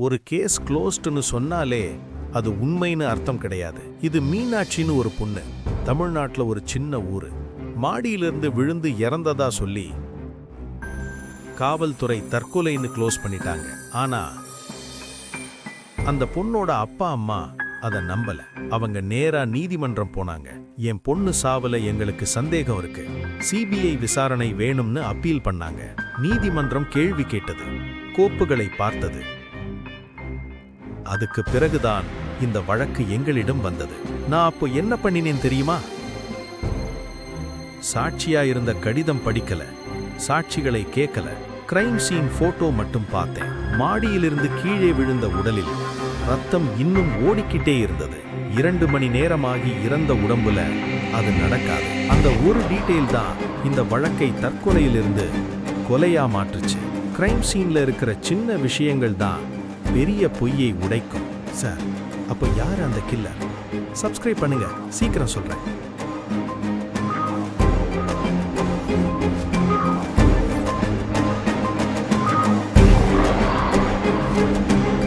ஒரு கேஸ் க்ளோஸ்டுன்னு சொன்னாலே அது உண்மைன்னு அர்த்தம் கிடையாது. இது மீனாட்சின்னு ஒரு பொண்ணு, தமிழ்நாட்டுல ஒரு சின்ன ஊரு. மாடியிலிருந்து விழுந்து இறந்ததா சொல்லி காவல்துறை தற்கொலைன்னு க்ளோஸ் பண்ணிட்டாங்க. ஆனா அந்த பொண்ணோட அப்பா அம்மா அதை நம்பல. அவங்க நேரா நீதிமன்றம் போனாங்க. என் பொண்ணு சாவல எங்களுக்கு சந்தேகம் இருக்கு, சிபிஐ விசாரணை வேணும்னு அப்பீல் பண்ணாங்க. நீதிமன்றம் கேள்வி கேட்டது, கோப்புகளை பார்த்தது. அதுக்கு பிறகுதான் இந்த வழக்கு எங்களிடம் வந்தது. நான் அப்போ என்ன பண்ணினேன் தெரியுமா? சாட்சியா இருந்த கடிதம் படிக்கல, சாட்சிகளை கேட்கல, கிரைம் சீன் போட்டோ மட்டும் பார்த்தேன். மாடியிலிருந்து கீழே விழுந்த உடலில் ரத்தம் இன்னும் ஓடிக்கிட்டே இருந்தது. 2 மணி நேரமாகி இறந்த உடம்புல அது நடக்காது. அந்த ஒரு டீட்டெயில் தான் இந்த வழக்கை தற்கொலையிலிருந்து கொலையா மாற்றுச்சு. கிரைம் சீன்ல இருக்கிற சின்ன விஷயங்கள் தான் பெரிய பொய்யை உடைக்கும். சார், அப்போ யார் அந்த கில்லர்? சப்ஸ்கிரைப் பண்ணுங்க, சீக்கிரம் சொல்றேன்.